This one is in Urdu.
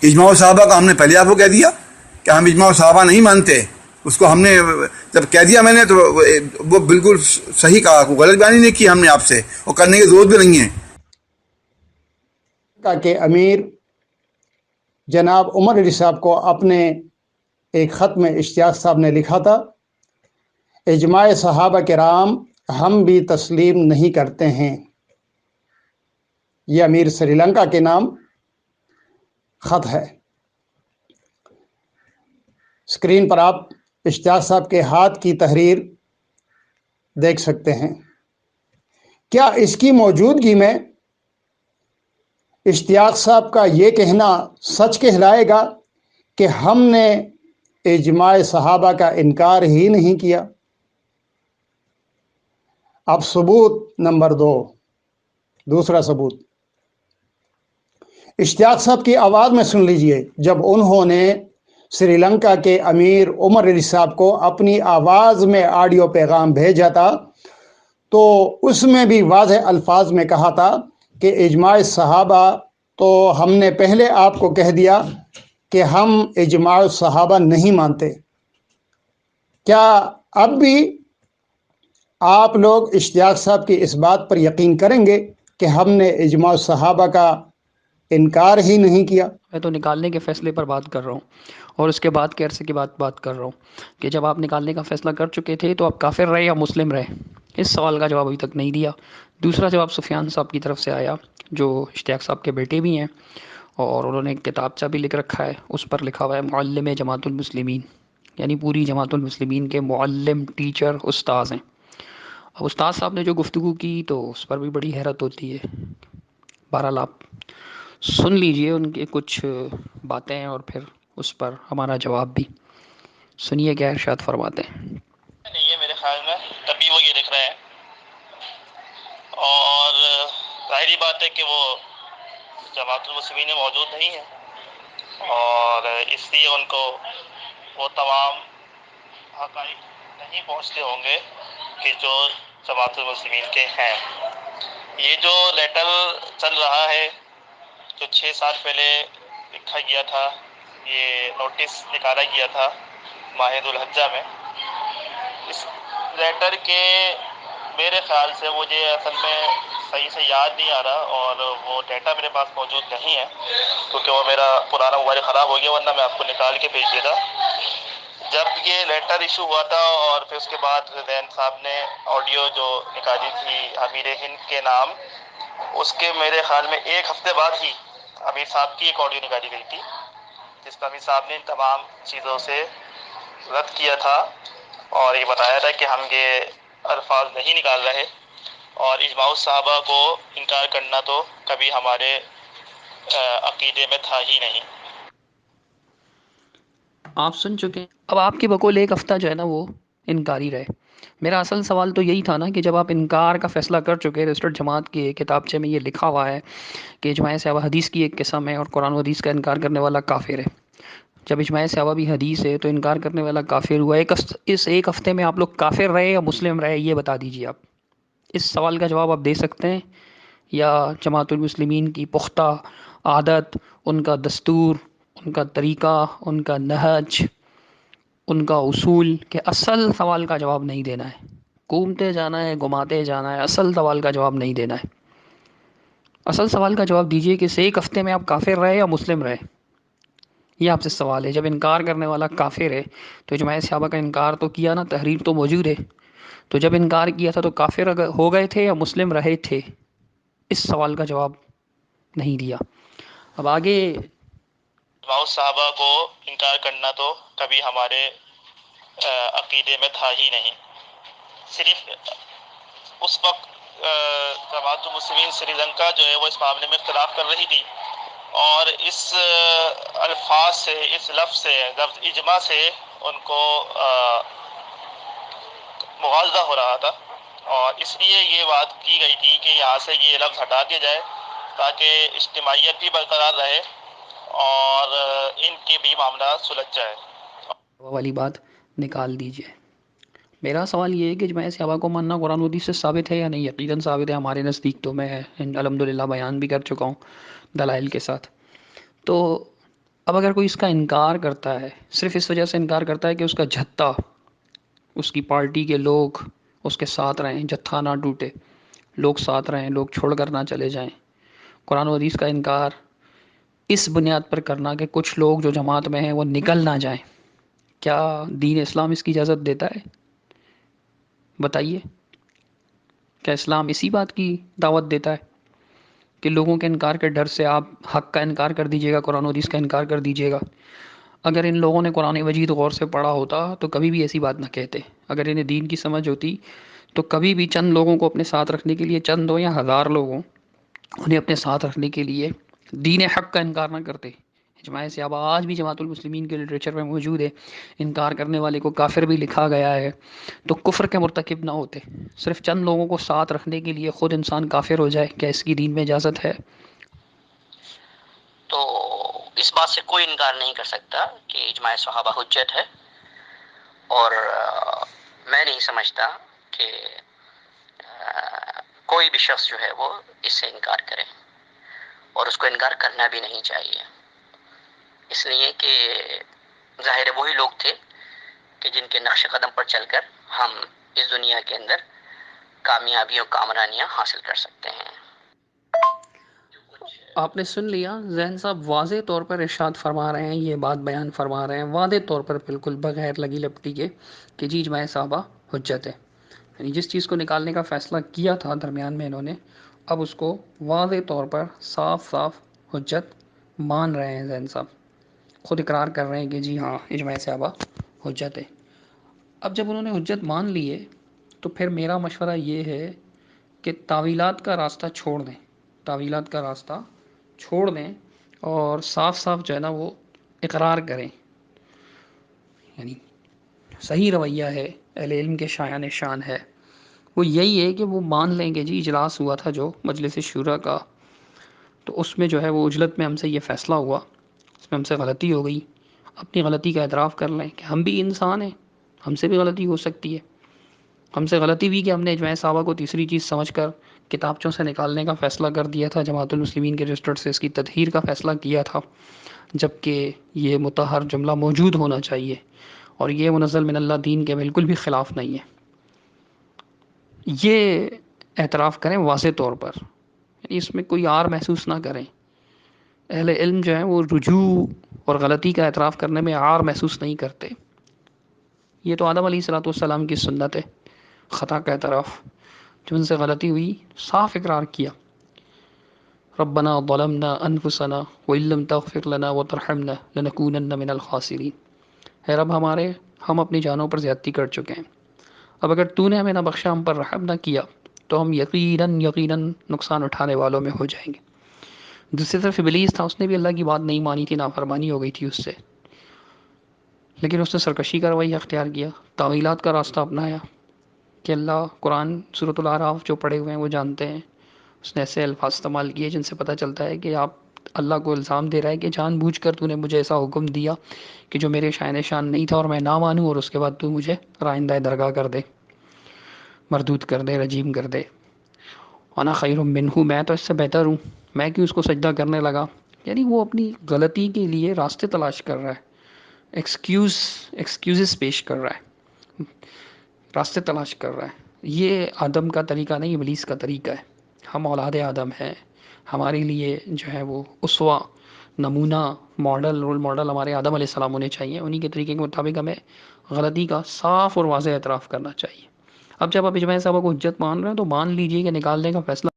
اجماع صحابہ کا ہم نے پہلے آپ کو کہہ دیا کہ ہم اجماع صحابہ نہیں مانتے. اس کو ہم نے جب کہہ دیا میں نے تو وہ بالکل صحیح کہا, کوئی غلط بیانی نہیں کی ہم نے آپ سے, اور کرنے کی ضرورت بھی نہیں ہے. کہ امیر جناب عمر علی صاحب کو اپنے ایک خط میں اشتیاق صاحب نے لکھا تھا, اجماع صحابہ کرام ہم بھی تسلیم نہیں کرتے ہیں. یہ امیر سری لنکا کے نام خط ہے. اسکرین پر آپ اشتیاق صاحب کے ہاتھ کی تحریر دیکھ سکتے ہیں. کیا اس کی موجودگی میں اشتیاق صاحب کا یہ کہنا سچ کہلائے گا کہ ہم نے اجماع صحابہ کا انکار ہی نہیں کیا؟ اب ثبوت نمبر 2, دوسرا ثبوت اشتیاق صاحب کی آواز میں سن لیجئے. جب انہوں نے سری لنکا کے امیر عمر علی صاحب کو اپنی آواز میں آڈیو پیغام بھیجا تھا تو اس میں بھی واضح الفاظ میں کہا تھا کہ اجماع صحابہ تو ہم نے پہلے آپ کو کہہ دیا کہ ہم اجماع صحابہ نہیں مانتے. کیا اب بھی آپ لوگ اشتیاق صاحب کی اس بات پر یقین کریں گے کہ ہم نے اجماع صحابہ کا انکار ہی نہیں کیا؟ میں تو نکالنے کے فیصلے پر بات کر رہا ہوں, اور اس کے بعد کے عرصے کی بات کر رہا ہوں کہ جب آپ نکالنے کا فیصلہ کر چکے تھے تو آپ کافر رہے یا مسلم رہے. اس سوال کا جواب ابھی تک نہیں دیا. دوسرا جواب سفیان صاحب کی طرف سے آیا, جو اشتیاق صاحب کے بیٹے بھی ہیں, اور انہوں نے ایک کتابچہ بھی لکھ رکھا ہے, اس پر لکھا ہوا ہے معلم جماعت المسلمین, یعنی پوری جماعت المسلمین کے معلم, ٹیچر, استاذ ہیں. اب استاد صاحب نے جو گفتگو کی تو اس پر بھی بڑی حیرت ہوتی ہے. بہرحال آپ سن لیجئے ان کے کچھ باتیں, اور پھر اس پر ہمارا جواب بھی سنیے کیا ارشاد فرماتے ہیں. نہیں ہے میرے خیال میں, تبھی وہ یہ لکھ رہے ہیں, اور ظاہری بات ہے کہ وہ جماعت المسلمین میں موجود نہیں ہے, اور اس لیے ان کو وہ تمام حقائق نہیں پہنچتے ہوں گے کہ جو جماعت المسلمین کے ہیں. یہ جو لیٹر چل رہا ہے جو 6 سال پہلے لکھا گیا تھا, یہ نوٹس نکالا گیا تھا ماہ ذو الحجہ میں, اس لیٹر کے میرے خیال سے مجھے اصل میں صحیح سے یاد نہیں آ رہا, اور وہ ڈیٹا میرے پاس موجود نہیں ہے کیونکہ وہ میرا پرانا موبائل خراب ہو گیا, ورنہ میں آپ کو نکال کے بھیج دیتا. جب یہ لیٹر ایشو ہوا تھا اور پھر اس کے بعد زین صاحب نے آڈیو جو نکالی تھی امیر ہند کے نام, اس کے میرے خیال میں 1 ہفتے بعد ہی امیر صاحب کی ایک آڈیو نکالی گئی تھی جس میں امیر صاحب نے ان تمام چیزوں سے رد کیا تھا اور یہ بتایا تھا کہ ہم یہ الفاظ نہیں نکال رہے, اور اجماع الصحابہ کو انکار کرنا تو کبھی ہمارے عقیدے میں تھا ہی نہیں. آپ سن چکے ہیں. اب آپ کے بقول 1 ہفتہ جو ہے نا وہ انکاری رہے. میرا اصل سوال تو یہی تھا نا کہ جب آپ انکار کا فیصلہ کر چکے, رجسٹرڈ جماعت کے کتابچے میں یہ لکھا ہوا ہے کہ اجماع صحابہ حدیث کی ایک قسم ہے اور قرآن و حدیث کا انکار کرنے والا کافر ہے. جب اجماع صحابہ بھی حدیث ہے تو انکار کرنے والا کافر ہوا. اس 1 ہفتے میں آپ لوگ کافر رہے یا مسلم رہے, یہ بتا دیجیے. آپ اس سوال کا جواب آپ دے سکتے ہیں, یا جماعت المسلمین کی پختہ عادت, ان کا دستور, ان کا طریقہ, ان کا نہج, ان کا اصول, کہ اصل سوال کا جواب نہیں دینا ہے, گھومتے جانا ہے, گھماتے جانا ہے, اصل سوال کا جواب نہیں دینا ہے. اصل سوال کا جواب دیجئے کہ اس 1 ہفتے میں آپ کافر رہے یا مسلم رہے. یہ آپ سے سوال ہے. جب انکار کرنے والا کافر ہے تو اجماع صحابہ کا انکار تو کیا نا, تحریر تو موجود ہے. تو جب انکار کیا تھا تو کافر ہو گئے تھے یا مسلم رہے تھے؟ اس سوال کا جواب نہیں دیا. اب آگے اجماع الصحابہ کو انکار کرنا تو کبھی ہمارے عقیدے میں تھا ہی نہیں. صرف اس وقت جماعت المسلمین سری لنکا جو ہے وہ اس معاملے میں اختلاف کر رہی تھی, اور اس الفاظ سے, اس لفظ سے, لفظ اجماع سے ان کو مغالطہ ہو رہا تھا, اور اس لیے یہ بات کی گئی تھی کہ یہاں سے یہ لفظ ہٹا دیا جائے تاکہ اجتماعیت بھی برقرار رہے اور ان کے بھی معاملہ سلجھ جائے. وہ والی بات نکال دیجئے. میرا سوال یہ ہے کہ اجماع صحابہ کو ماننا قرآن و حدیث سے ثابت ہے یا نہیں؟ یقیناً ثابت ہے. ہمارے نزدیک تو میں الحمدللہ بیان بھی کر چکا ہوں دلائل کے ساتھ. تو اب اگر کوئی اس کا انکار کرتا ہے، صرف اس وجہ سے انکار کرتا ہے کہ اس کا جتھا، اس کی پارٹی کے لوگ اس کے ساتھ رہیں، جتھا نہ ٹوٹے، لوگ ساتھ رہیں، لوگ چھوڑ کر نہ چلے جائیں، قرآن و حدیث کا انکار اس بنیاد پر کرنا کہ کچھ لوگ جو جماعت میں ہیں وہ نکل نہ جائیں، کیا دین اسلام اس کی اجازت دیتا ہے؟ بتائیے، کیا اسلام اسی بات کی دعوت دیتا ہے کہ لوگوں کے انکار کے ڈر سے آپ حق کا انکار کر دیجیے گا، قرآن و حدیث کا انکار کر دیجیے گا؟ اگر ان لوگوں نے قرآن مجید غور سے پڑھا ہوتا تو کبھی بھی ایسی بات نہ کہتے. اگر انہیں دین کی سمجھ ہوتی تو کبھی بھی چند لوگوں کو اپنے ساتھ رکھنے کے لیے، چند ہو یا ہزار لوگوں، انہیں اپنے ساتھ رکھنے کے لیے دین حق کا انکار نہ کرتے. اجماع صحابہ آج بھی جماعت المسلمین کے لٹریچر میں موجود ہے. انکار کرنے والے کو کافر بھی لکھا گیا ہے. تو کفر کے مرتکب نہ ہوتے، صرف چند لوگوں کو ساتھ رکھنے کے لیے خود انسان کافر ہو جائے، کیا اس کی دین میں اجازت ہے؟ تو اس بات سے کوئی انکار نہیں کر سکتا کہ اجماع صحابہ حجت ہے، اور میں نہیں سمجھتا کہ کوئی بھی شخص جو ہے وہ اس سے انکار کرے، اور اس کو انکار کرنا بھی نہیں چاہیے، اس لیے کہ ظاہر ہے وہی لوگ تھے کہ جن کے نقش قدم پر چل کر ہم اس دنیا کے اندر کامیابی اور کامرانیاں حاصل کر سکتے ہیں. آپ نے سن لیا، ذہن صاحب واضح طور پر ارشاد فرما رہے ہیں، یہ بات بیان فرما رہے ہیں واضح طور پر، بالکل بغیر لگی لپٹی کے، کہ جی اجماع صحابہ حجت ہے. یعنی جس چیز کو نکالنے کا فیصلہ کیا تھا درمیان میں انہوں نے، اب اس کو واضح طور پر صاف صاف حجت مان رہے ہیں. ذہن صاحب خود اقرار کر رہے ہیں کہ جی ہاں اجماع صحابہ حجت ہے. اب جب انہوں نے حجت مان لی ہے تو پھر میرا مشورہ یہ ہے کہ تعویلات کا راستہ چھوڑ دیں، تعویلات کا راستہ چھوڑ دیں اور صاف صاف جو ہے نا وہ اقرار کریں. یعنی صحیح رویہ ہے، اہل علم کے شایان شان ہے، وہ یہی ہے کہ وہ مان لیں کہ جی اجلاس ہوا تھا جو مجلس شورا کا، تو اس میں جو ہے وہ عجلت میں ہم سے یہ فیصلہ ہوا، اس میں ہم سے غلطی ہو گئی. اپنی غلطی کا اعتراف کر لیں کہ ہم بھی انسان ہیں، ہم سے بھی غلطی ہو سکتی ہے. ہم سے غلطی ہوئی کہ ہم نے اجماع صحابہ کو تیسری چیز سمجھ کر کتابچوں سے نکالنے کا فیصلہ کر دیا تھا، جماعت المسلمین کے رجسٹر سے اس کی تطہیر کا فیصلہ کیا تھا، جبکہ یہ مطہر جملہ موجود ہونا چاہیے اور یہ منزل من اللہ دین کے بالکل بھی خلاف نہیں ہے. یہ اعتراف کریں واضح طور پر، یعنی اس میں کوئی آر محسوس نہ کریں. اہل علم جو ہیں وہ رجوع اور غلطی کا اعتراف کرنے میں آر محسوس نہیں کرتے. یہ تو آدم علیہ الصلوۃ والسلام کی سنت ہے، خطا کا اعتراف. جو ان سے غلطی ہوئی صاف اقرار کیا، ربنا ظلمنا انفسنا وان لم تغفر لنا وترحمنا لنکونن من الخاسرین. اے رب ہمارے، ہم اپنی جانوں پر زیادتی کر چکے ہیں، اب اگر تو نے ہمیں نہ بخشا، ہم پر رحم نہ کیا، تو ہم یقیناً نقصان اٹھانے والوں میں ہو جائیں گے. دوسری طرف ابلیس تھا، اس نے بھی اللہ کی بات نہیں مانی تھی، نافرمانی ہو گئی تھی اس سے، لیکن اس نے سرکشی کا رویہ اختیار کیا، تعویلات کا راستہ اپنایا کہ اللہ قرآن سورۃ الاعراف جو پڑھے ہوئے ہیں وہ جانتے ہیں. اس نے ایسے الفاظ استعمال کیے جن سے پتہ چلتا ہے کہ آپ اللہ کو الزام دے رہا ہے کہ جان بوجھ کر تو نے مجھے ایسا حکم دیا کہ جو میرے شائن شان نہیں تھا اور میں نہ مانوں، اور اس کے بعد تو مجھے رائندہ درگاہ کر دے، مردود کر دے، رجیم کر دے. انا خیر منہ، میں تو اس سے بہتر ہوں، میں کیوں اس کو سجدہ کرنے لگا. یعنی وہ اپنی غلطی کے لیے راستے تلاش کر رہا ہے، ایکسکیوزز پیش کر رہا ہے، راستے تلاش کر رہا ہے. یہ آدم کا طریقہ نہیں، ابلیس کا طریقہ ہے. ہم اولاد آدم ہیں، ہمارے لیے جو ہے وہ اسوہ، نمونہ، ماڈل، رول ماڈل ہمارے آدم علیہ السلام ہونے چاہیے. انہی کے طریقے کے مطابق ہمیں غلطی کا صاف اور واضح اعتراف کرنا چاہیے. اب جب آپ اجماع صحابہ کو حجت مان رہے ہیں تو مان لیجیے کہ نکالنے کا فیصلہ